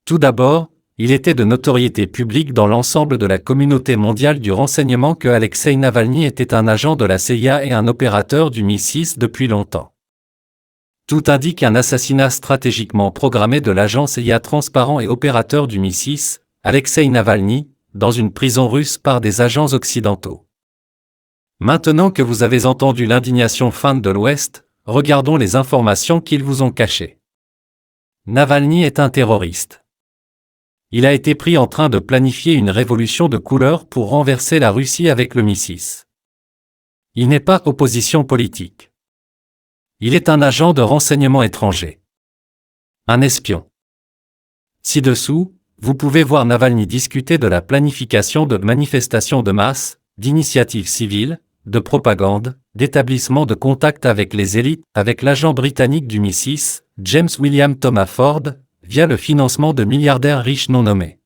Tout d'abord, il était de notoriété publique dans l'ensemble de la communauté mondiale du renseignement que Alexeï Navalny était un agent de la CIA et un opérateur du MI6 depuis longtemps. Tout indique un assassinat stratégiquement programmé de l'agent CIA transparent et opérateur du MI6, Alexeï Navalny, dans une prison russe par des agents occidentaux. Maintenant que vous avez entendu l'indignation feinte de l'Ouest, regardons les informations qu'ils vous ont cachées. Navalny est un terroriste. Il a été pris en train de planifier une révolution de couleur pour renverser la Russie avec le MI6. Il n'est pas opposition politique. Il est un agent de renseignement étranger. Un espion. Ci-dessous, vous pouvez voir Navalny discuter de la planification de manifestations de masse, d'initiatives civiles, de propagande, d'établissement de contact avec les élites, avec l'agent britannique du MI6, James William Thomas Ford, via le financement de milliardaires riches non nommés.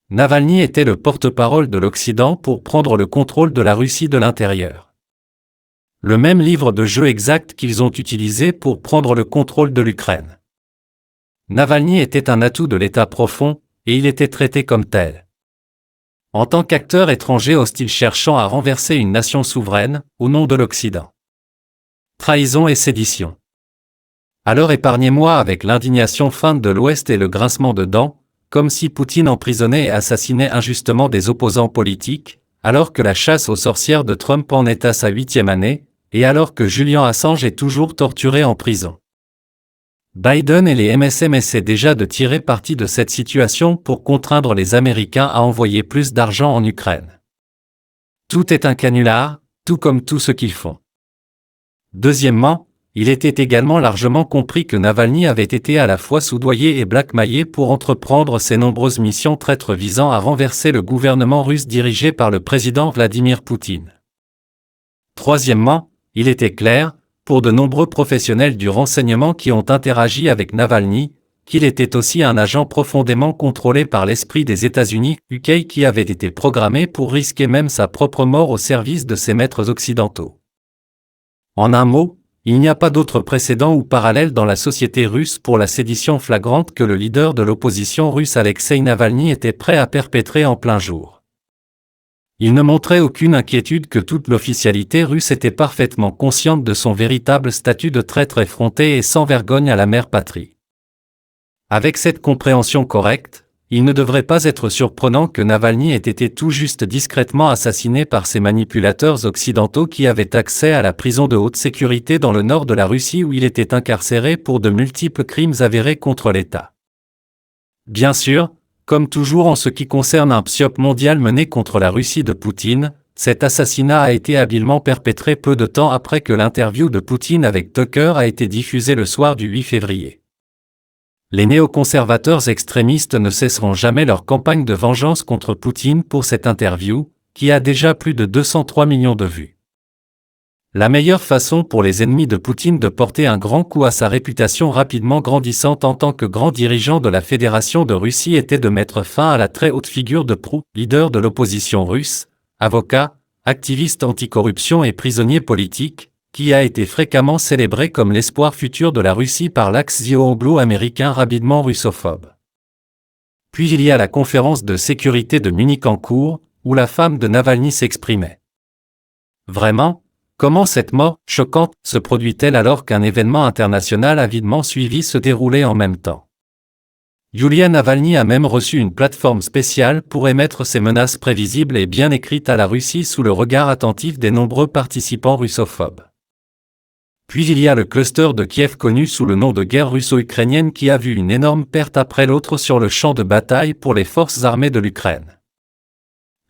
Navalny était le porte-parole de l'Occident pour prendre le contrôle de la Russie de l'intérieur. Le même livre de jeu exact qu'ils ont utilisé pour prendre le contrôle de l'Ukraine. Navalny était un atout de l'État profond, et il était traité comme tel. En tant qu'acteur étranger hostile cherchant à renverser une nation souveraine, au nom de l'Occident. Trahison et sédition. Alors épargnez-moi avec l'indignation feinte de l'Ouest et le grincement de dents, comme si Poutine emprisonnait et assassinait injustement des opposants politiques, alors que la chasse aux sorcières de Trump en est à sa 8e année, et alors que Julian Assange est toujours torturé en prison. Biden et les MSM essaient déjà de tirer parti de cette situation pour contraindre les Américains à envoyer plus d'argent en Ukraine. Tout est un canular, tout comme tout ce qu'ils font. Deuxièmement, il était également largement compris que Navalny avait été à la fois soudoyé et blackmaillé pour entreprendre ces nombreuses missions traîtres visant à renverser le gouvernement russe dirigé par le président Vladimir Poutine. Troisièmement, il était clair, pour de nombreux professionnels du renseignement qui ont interagi avec Navalny, qu'il était aussi un agent profondément contrôlé par l'esprit des États-Unis, UK qui avait été programmé pour risquer même sa propre mort au service de ses maîtres occidentaux. En un mot, il n'y a pas d'autre précédent ou parallèle dans la société russe pour la sédition flagrante que le leader de l'opposition russe Alexeï Navalny était prêt à perpétrer en plein jour. Il ne montrait aucune inquiétude que toute l'officialité russe était parfaitement consciente de son véritable statut de traître effronté et sans vergogne à la mère patrie. Avec cette compréhension correcte, il ne devrait pas être surprenant que Navalny ait été tout juste discrètement assassiné par ces manipulateurs occidentaux qui avaient accès à la prison de haute sécurité dans le nord de la Russie où il était incarcéré pour de multiples crimes avérés contre l'État. Bien sûr, comme toujours en ce qui concerne un pseudo mondial mené contre la Russie de Poutine, cet assassinat a été habilement perpétré peu de temps après que l'interview de Poutine avec Tucker a été diffusée le soir du 8 février. Les néoconservateurs extrémistes ne cesseront jamais leur campagne de vengeance contre Poutine pour cette interview, qui a déjà plus de 203 millions de vues. La meilleure façon pour les ennemis de Poutine de porter un grand coup à sa réputation rapidement grandissante en tant que grand dirigeant de la Fédération de Russie était de mettre fin à la très haute figure de Proust, leader de l'opposition russe, avocat, activiste anticorruption et prisonnier politique, qui a été fréquemment célébré comme l'espoir futur de la Russie par l'axe-anglo américain rapidement russophobe. Puis il y a la conférence de sécurité de Munich en cours, où la femme de Navalny s'exprimait. Vraiment, comment cette mort choquante se produit-elle alors qu'un événement international avidement suivi se déroulait en même temps? Yulia Navalny a même reçu une plateforme spéciale pour émettre ses menaces prévisibles et bien écrites à la Russie sous le regard attentif des nombreux participants russophobes. Puis il y a le cluster de Kiev connu sous le nom de guerre russo-ukrainienne qui a vu une énorme perte après l'autre sur le champ de bataille pour les forces armées de l'Ukraine.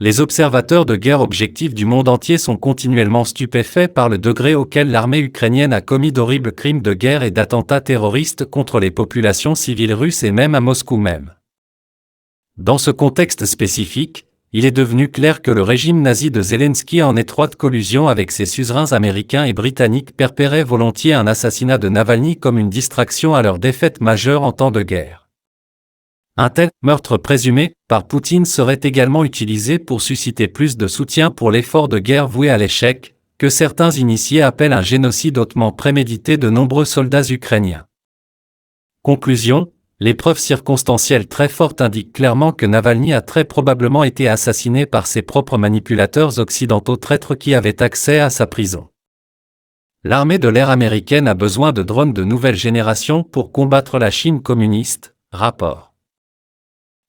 Les observateurs de guerre objectifs du monde entier sont continuellement stupéfaits par le degré auquel l'armée ukrainienne a commis d'horribles crimes de guerre et d'attentats terroristes contre les populations civiles russes et même à Moscou même. Dans ce contexte spécifique, il est devenu clair que le régime nazi de Zelensky en étroite collusion avec ses suzerains américains et britanniques perpérait volontiers un assassinat de Navalny comme une distraction à leur défaite majeure en temps de guerre. Un tel meurtre présumé par Poutine serait également utilisé pour susciter plus de soutien pour l'effort de guerre voué à l'échec, que certains initiés appellent un génocide hautement prémédité de nombreux soldats ukrainiens. Conclusion, Les preuves circonstancielles très fortes indiquent clairement que Navalny a très probablement été assassiné par ses propres manipulateurs occidentaux traîtres qui avaient accès à sa prison. L'armée de l'air américaine a besoin de drones de nouvelle génération pour combattre la Chine communiste, rapport.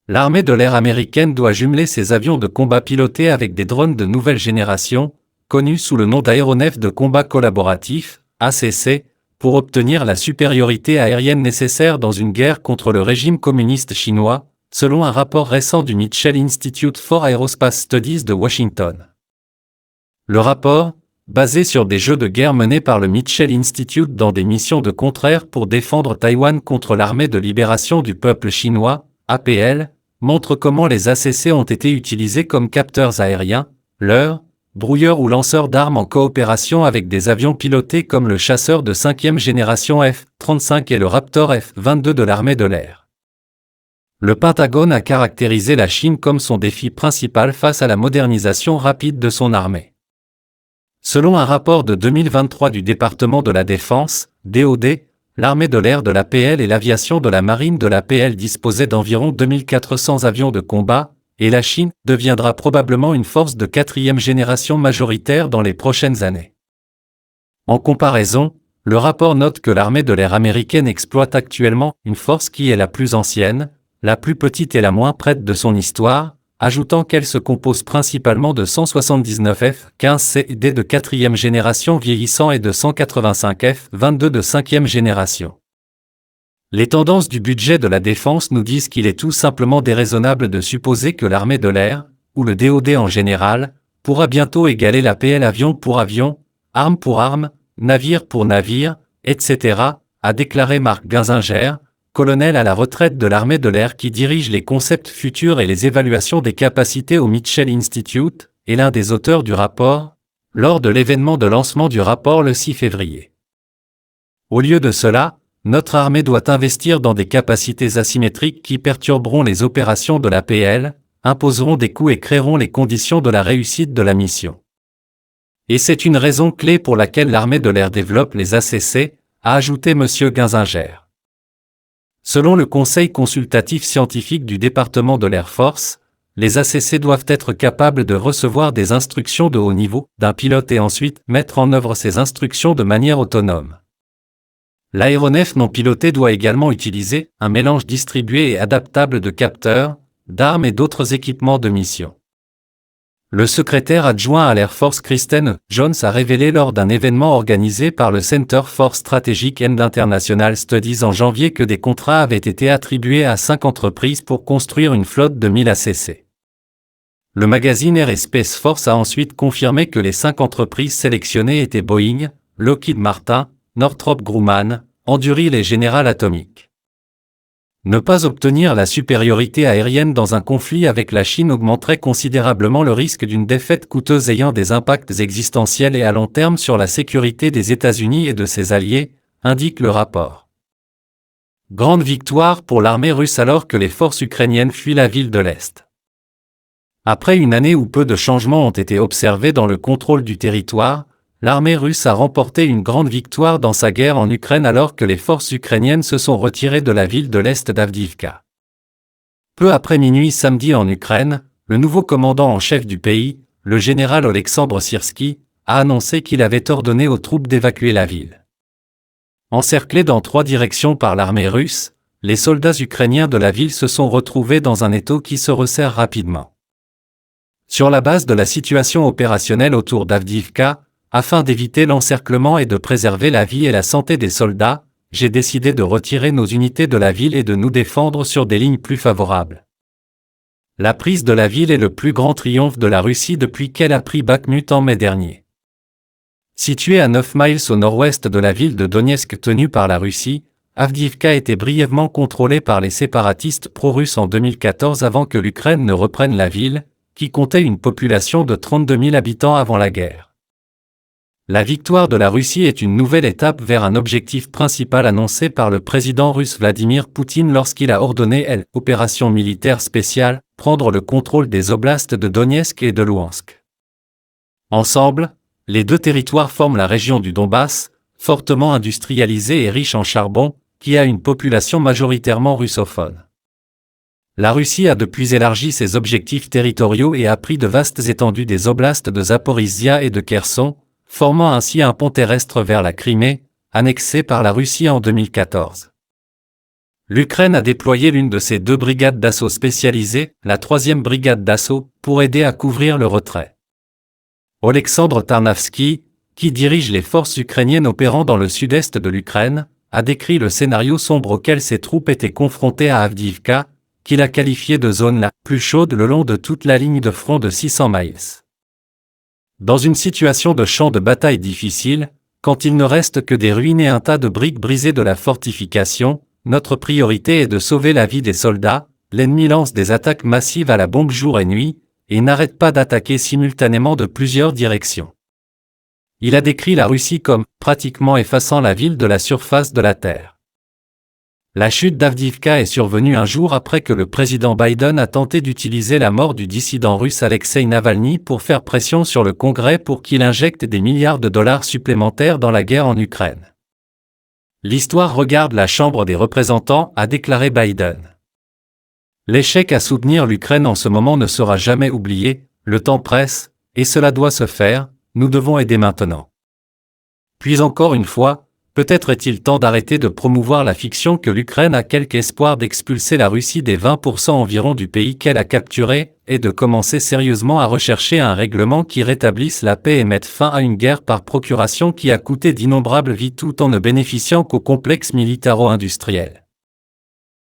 L'armée de l'air américaine doit jumeler ses avions de combat pilotés avec des drones de nouvelle génération, connus sous le nom d'aéronefs de combat collaboratif, ACC, pour obtenir la supériorité aérienne nécessaire dans une guerre contre le régime communiste chinois, selon un rapport récent du Mitchell Institute for Aerospace Studies de Washington. Le rapport, basé sur des jeux de guerre menés par le Mitchell Institute dans des missions de contraire pour défendre Taïwan contre l'Armée de libération du peuple chinois, APL, montre comment les ACC ont été utilisés comme capteurs aériens, leurres, brouilleurs ou lanceurs d'armes en coopération avec des avions pilotés comme le chasseur de 5e génération F-35 et le Raptor F-22 de l'armée de l'air. Le Pentagone a caractérisé la Chine comme son défi principal face à la modernisation rapide de son armée. Selon un rapport de 2023 du département de la Défense, DoD, l'armée de l'air de l'APL et l'aviation de la marine de l'APL disposaient d'environ 2400 avions de combat, et la Chine deviendra probablement une force de 4e génération majoritaire dans les prochaines années. En comparaison, le rapport note que l'armée de l'air américaine exploite actuellement une force qui est la plus ancienne, la plus petite et la moins prête de son histoire, ajoutant qu'elle se compose principalement de 179 F-15C/D de 4e génération vieillissant et de 185 F-22 de 5e génération. Les tendances du budget de la défense nous disent qu'il est tout simplement déraisonnable de supposer que l'armée de l'air, ou le DoD en général, pourra bientôt égaler l'APL avion pour avion, arme pour arme, navire pour navire, etc., a déclaré Marc Ginzinger, colonel à la retraite de l'armée de l'air qui dirige les concepts futurs et les évaluations des capacités au Mitchell Institute, et l'un des auteurs du rapport, lors de l'événement de lancement du rapport le 6 février. Au lieu de cela, notre armée doit investir dans des capacités asymétriques qui perturberont les opérations de l'APL, imposeront des coûts et créeront les conditions de la réussite de la mission. Et c'est une raison clé pour laquelle l'armée de l'air développe les ACC, a ajouté M. Ginzinger. Selon le Conseil consultatif scientifique du département de l'Air Force, les ACC doivent être capables de recevoir des instructions de haut niveau d'un pilote et ensuite mettre en œuvre ces instructions de manière autonome. L'aéronef non piloté doit également utiliser un mélange distribué et adaptable de capteurs, d'armes et d'autres équipements de mission. Le secrétaire adjoint à l'Air Force Kristen Jones a révélé lors d'un événement organisé par le Center for Strategic and International Studies en janvier que des contrats avaient été attribués à 5 entreprises pour construire une flotte de 1000 ACC. Le magazine Air & Space Force a ensuite confirmé que les 5 entreprises sélectionnées étaient Boeing, Lockheed Martin, Northrop Grumman, Anduril et General Atomic. Ne pas obtenir la supériorité aérienne dans un conflit avec la Chine augmenterait considérablement le risque d'une défaite coûteuse ayant des impacts existentiels et à long terme sur la sécurité des États-Unis et de ses alliés, indique le rapport. Grande victoire pour l'armée russe alors que les forces ukrainiennes fuient la ville de l'Est. Après une année où peu de changements ont été observés dans le contrôle du territoire, l'armée russe a remporté une grande victoire dans sa guerre en Ukraine alors que les forces ukrainiennes se sont retirées de la ville de l'Est d'Avdiivka. Peu après minuit samedi en Ukraine, le nouveau commandant en chef du pays, le général Oleksandr Syrsky, a annoncé qu'il avait ordonné aux troupes d'évacuer la ville. Encerclés dans 3 directions par l'armée russe, les soldats ukrainiens de la ville se sont retrouvés dans un étau qui se resserre rapidement. Sur la base de la situation opérationnelle autour d'Avdiivka, afin d'éviter l'encerclement et de préserver la vie et la santé des soldats, j'ai décidé de retirer nos unités de la ville et de nous défendre sur des lignes plus favorables. La prise de la ville est le plus grand triomphe de la Russie depuis qu'elle a pris Bakhmut en mai dernier. Située à 9 miles au nord-ouest de la ville de Donetsk tenue par la Russie, Avdiivka était brièvement contrôlée par les séparatistes pro-russes en 2014 avant que l'Ukraine ne reprenne la ville, qui comptait une population de 32 000 habitants avant la guerre. La victoire de la Russie est une nouvelle étape vers un objectif principal annoncé par le président russe Vladimir Poutine lorsqu'il a ordonné opération militaire spéciale, prendre le contrôle des oblasts de Donetsk et de Louhansk. Ensemble, les 2 territoires forment la région du Donbass, fortement industrialisée et riche en charbon, qui a une population majoritairement russophone. La Russie a depuis élargi ses objectifs territoriaux et a pris de vastes étendues des oblasts de Zaporizhia et de Kherson, formant ainsi un pont terrestre vers la Crimée, annexée par la Russie en 2014. L'Ukraine a déployé l'une de ses 2 brigades d'assaut spécialisées, la 3e brigade d'assaut, pour aider à couvrir le retrait. Oleksandr Tarnavski, qui dirige les forces ukrainiennes opérant dans le sud-est de l'Ukraine, a décrit le scénario sombre auquel ses troupes étaient confrontées à Avdiivka, qu'il a qualifié de zone la plus chaude le long de toute la ligne de front de 600 miles. Dans une situation de champ de bataille difficile, quand il ne reste que des ruines et un tas de briques brisées de la fortification, notre priorité est de sauver la vie des soldats. L'ennemi lance des attaques massives à la bombe jour et nuit, et n'arrête pas d'attaquer simultanément de plusieurs directions. Il a décrit la Russie comme pratiquement effaçant la ville de la surface de la Terre. La chute d'Avdiivka est survenue un jour après que le président Biden a tenté d'utiliser la mort du dissident russe Alexeï Navalny pour faire pression sur le Congrès pour qu'il injecte des milliards de dollars supplémentaires dans la guerre en Ukraine. L'histoire regarde la Chambre des représentants, a déclaré Biden. L'échec à soutenir l'Ukraine en ce moment ne sera jamais oublié, le temps presse, et cela doit se faire, nous devons aider maintenant. Puis encore une fois, peut-être est-il temps d'arrêter de promouvoir la fiction que l'Ukraine a quelque espoir d'expulser la Russie des 20% environ du pays qu'elle a capturé, et de commencer sérieusement à rechercher un règlement qui rétablisse la paix et mette fin à une guerre par procuration qui a coûté d'innombrables vies tout en ne bénéficiant qu'au complexe militaro-industriel.